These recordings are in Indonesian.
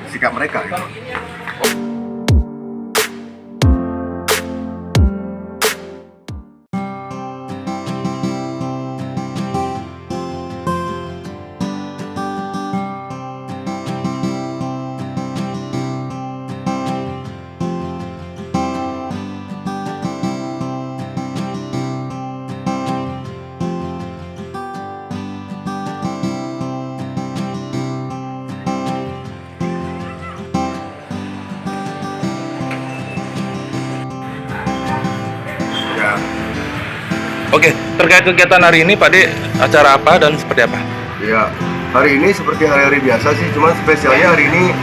sikap mereka gitu. Oke, terkait kegiatan hari ini Pak De, acara apa dan seperti apa? Ya, hari ini seperti hari-hari biasa sih, cuman spesialnya hari ini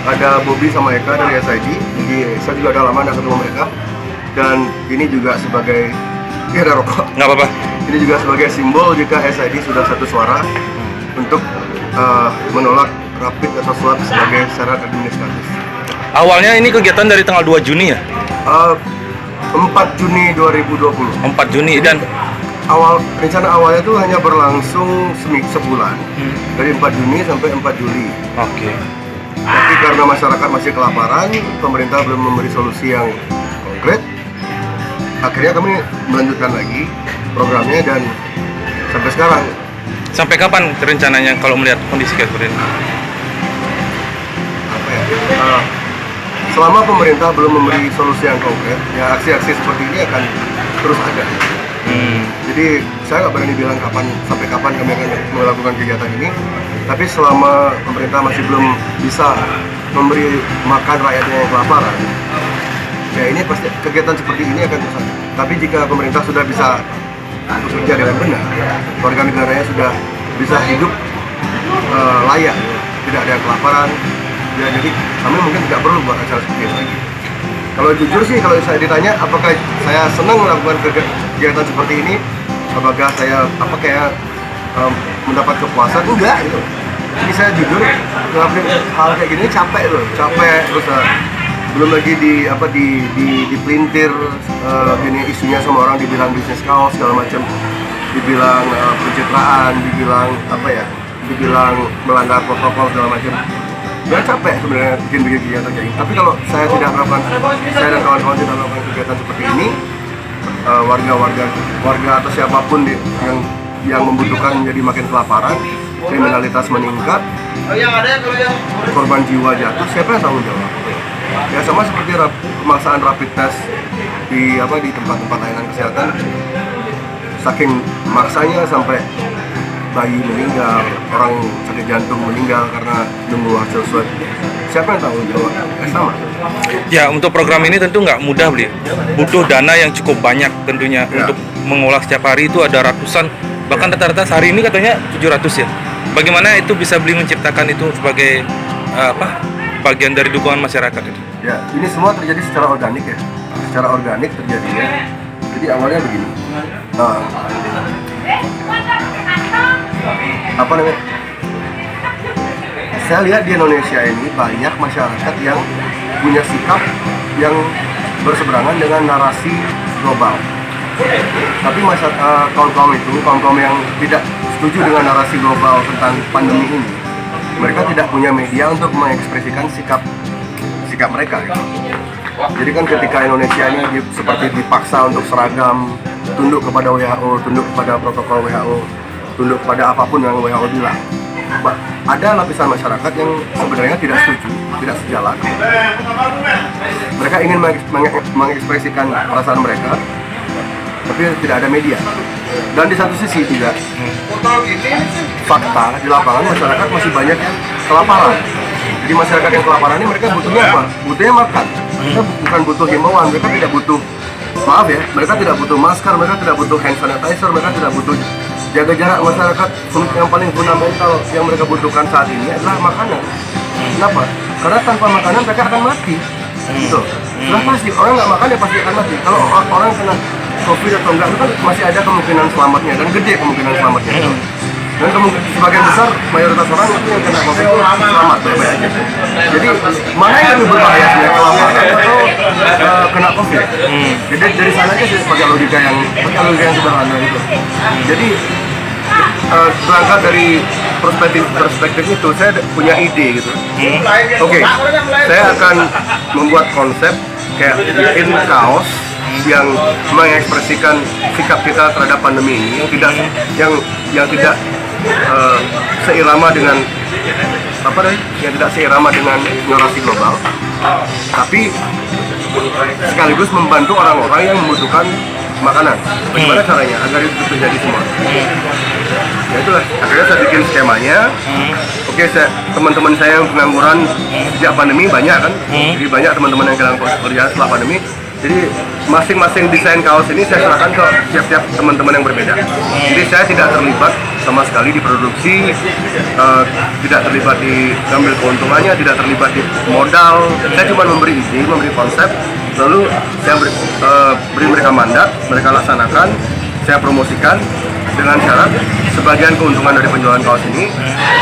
ada Bobby sama Eka dari SID. Jadi saya juga udah lama nggak ketemu mereka. Dan ini juga sebagai, ya ada rokok. Nggak apa-apa. Ini juga sebagai simbol jika SID sudah satu suara untuk menolak rapid atau swab sebagai syarat administratif. Awalnya ini kegiatan dari tanggal 2 Juni ya? 4 Juni 2020. 4 Juni dan Rencana awalnya itu hanya berlangsung sebulan, dari 4 Juni sampai 4 Juli. Oke. Tapi karena masyarakat masih kelaparan, pemerintah belum memberi solusi yang konkret. Akhirnya kami melanjutkan lagi programnya dan sampai sekarang. Sampai kapan rencananya kalau melihat kondisi kayak seperti ini? Selama pemerintah belum memberi solusi yang konkret, ya aksi-aksi seperti ini akan terus ada. Jadi saya nggak berani bilang sampai kapan kami akan melakukan kegiatan ini. Tapi selama pemerintah masih belum bisa memberi makan rakyatnya yang kelaparan, ya ini pasti kegiatan seperti ini akan terus ada. Tapi jika pemerintah sudah bisa bekerja dengan benar, warga negaranya sudah bisa hidup layak, tidak ada yang kelaparan, ya jadi kami mungkin tidak perlu buat acara seperti ini lagi. Kalau jujur sih, kalau saya ditanya apakah saya senang melakukan kegiatan seperti ini, apakah saya mendapat kepuasan, enggak gitu. Ini saya jujur ngelakuin hal kayak gini capek terus belum lagi dipelintir gini isunya sama orang, dibilang bisnis kaos segala macam, dibilang pencitraan, dibilang dibilang melanggar protokol segala macam. Ya capek sebenarnya bikin kegiatan kayak ini. Tapi kalau saya dan kawan-kawan tidak melakukan kegiatan seperti ini, warga atau siapapun yang membutuhkan menjadi makin kelaparan, kriminalitas meningkat, korban jiwa jatuh, siapa yang tanggung jawab? Ya sama seperti pemaksaan rapid test di tempat-tempat layanan kesehatan, saking maksanya sampai bayi meninggal, orang sakit jantung meninggal karena nunggu hasil swab. Siapa yang tanggung jawab? Sama. Ya, untuk program ini tentu nggak mudah beli. Butuh dana yang cukup banyak tentunya untuk mengolah setiap hari itu ada ratusan, bahkan rata-rata hari ini katanya 700 ya. Bagaimana itu bisa beli menciptakan itu sebagai bagian dari dukungan masyarakat itu? Ya, ini semua terjadi secara organik ya. Secara organik terjadinya. Jadi awalnya begini. Saya lihat di Indonesia ini banyak masyarakat yang punya sikap yang berseberangan dengan narasi global. Tapi kaum-kaum yang tidak setuju dengan narasi global tentang pandemi ini, mereka tidak punya media untuk mengekspresikan sikap mereka gitu. Jadi kan ketika Indonesia ini seperti dipaksa untuk seragam, tunduk kepada WHO, tunduk kepada protokol WHO, tunduk pada apapun yang WHO bilang. Ada lapisan masyarakat yang sebenarnya tidak setuju, tidak sejalan. Mereka ingin mengekspresikan perasaan mereka, tapi tidak ada media. Dan di satu sisi juga, fakta di lapangan masyarakat masih banyak yang kelaparan. Jadi masyarakat yang kelaparan ini mereka butuhnya apa? Butuhnya makan. Mereka bukan butuh himbauan, mereka tidak butuh, mereka tidak butuh masker, mereka tidak butuh hand sanitizer, mereka tidak butuh jaga jarak. Masyarakat yang paling fundamental yang mereka butuhkan saat ini adalah makanan. Kenapa? Karena tanpa makanan mereka akan mati. Gitu. Sudah pasti, orang nggak makan ya pasti akan mati. Kalau orang kena COVID atau enggak, itu kan masih ada kemungkinan selamatnya, dan gede kemungkinan selamatnya. Dan sebagian besar mayoritas orang itu yang kena COVID itu selamat, baik-baik aja. Jadi mana yang lebih berbahaya sebenarnya, kelaparan atau kena COVID? Jadi dari sana aja sih pakai logika yang sederhana gitu. Jadi berangkat dari perspektif itu, saya punya ide gitu. Oke, saya akan membuat konsep kayak bikin kaos yang mengekspresikan sikap kita terhadap pandemi ini yang tidak seirama dengan yang tidak seirama dengan narasi global, tapi sekaligus membantu orang-orang yang membutuhkan makanan. Bagaimana caranya agar itu terjadi semua? Ya itulah, akhirnya saya bikin skemanya. Oke, teman-teman saya yang pengangguran sejak pandemi banyak kan, jadi banyak teman-teman yang kehilangan pekerjaan setelah pandemi. Jadi masing-masing desain kaos ini saya serahkan ke tiap-tiap teman-teman yang berbeda. Jadi saya tidak terlibat sama sekali di produksi, tidak terlibat di ngambil keuntungannya, tidak terlibat di modal. Saya cuma memberi ide, memberi konsep, lalu saya beri mereka mandat, mereka laksanakan, saya promosikan dengan syarat sebagian keuntungan dari penjualan kaos ini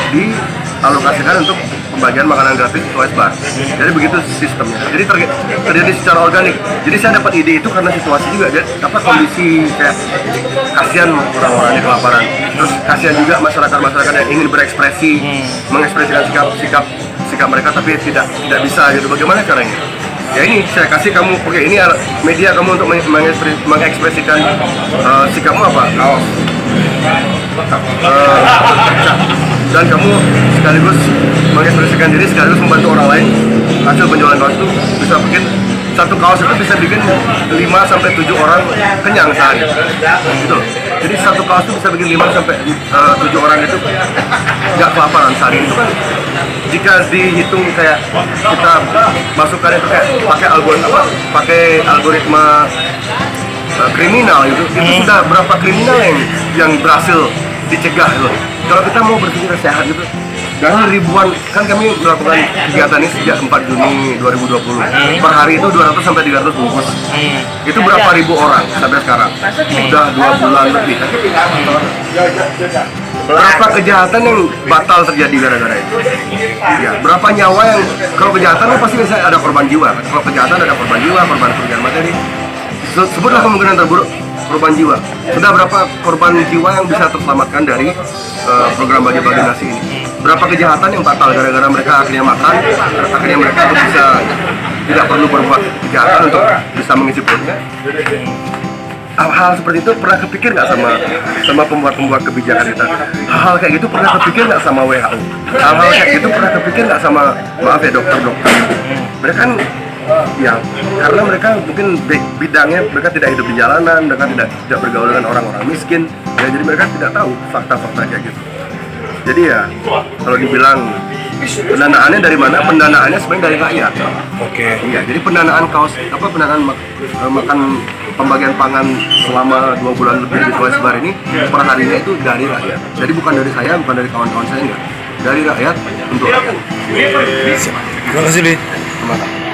dialokasikan untuk pembagian makanan gratis di OS Bar. Jadi begitu sistemnya. Jadi terjadi secara organik. Jadi saya dapat ide itu karena situasi juga. Jadi dapat kondisi kayak kasihan orang-orang yang kelaparan. Terus kasihan juga masyarakat yang ingin berekspresi, mengekspresikan sikap mereka tapi tidak bisa gitu. Bagaimana caranya? Ya ini saya kasih kamu, oke ini media kamu untuk mengekspresikan sikapmu apa? Kaos. Dan kamu sekaligus mengekspresikan diri sekaligus membantu orang lain. Hasil penjualan kaos itu bisa bikin satu kaos itu bisa bikin 5 sampai 7 orang kenyang sehari. Gitu. Jadi satu kaos itu bisa bikin 5 sampai 7 orang itu nggak kelaparan sehari. Itu kan jika dihitung kayak kita masukkan itu kayak pakai algoritma kriminal itu sudah berapa kriminal yang berhasil dicegah gitu. Kalau kita mau berpikir sehat gitu, dari ribuan, kan kami melakukan kegiatan ini sejak 4 Juni 2020. Per hari itu 200 sampai 300 bungkus. Itu berapa ribu orang sampai sekarang? Sudah 2 bulan lebih. Berapa kejahatan yang batal terjadi gara-gara itu? Ya, berapa nyawa yang, kalau kejahatan kan pasti ada korban jiwa. Kalau kejahatan ada korban jiwa, korban kerugian materi. Sebutlah kemungkinan terburuk korban jiwa. Sudah berapa korban jiwa yang bisa terselamatkan dari program bagi-bagi nasi ini? Berapa kejahatan yang batal gara-gara mereka akhirnya makan, akhirnya mereka bisa tidak perlu berbuat kejahatan untuk bisa mengisi perutnya. Hal-hal seperti itu pernah kepikir nggak sama pembuat kebijakan kita? Hal-hal kayak gitu pernah kepikir nggak sama WHO? Hal-hal kayak gitu pernah kepikir nggak sama, maaf ya, dokter-dokter? Mereka kan ya, karena mereka mungkin bidangnya, mereka tidak hidup di jalanan, mereka tidak bergaul dengan orang-orang miskin, ya, jadi mereka tidak tahu fakta-fakta kayak gitu. Jadi ya, kalau dibilang pendanaannya dari mana? Pendanaannya sebenarnya dari rakyat. Oke. Iya, jadi pendanaan makan pembagian pangan selama 2 bulan lebih di OS Bar ini per harinya itu dari rakyat. Jadi bukan dari saya, bukan dari kawan-kawan saya, enggak. Dari rakyat untuk rakyat. Terima kasih, Li. Terima kasih.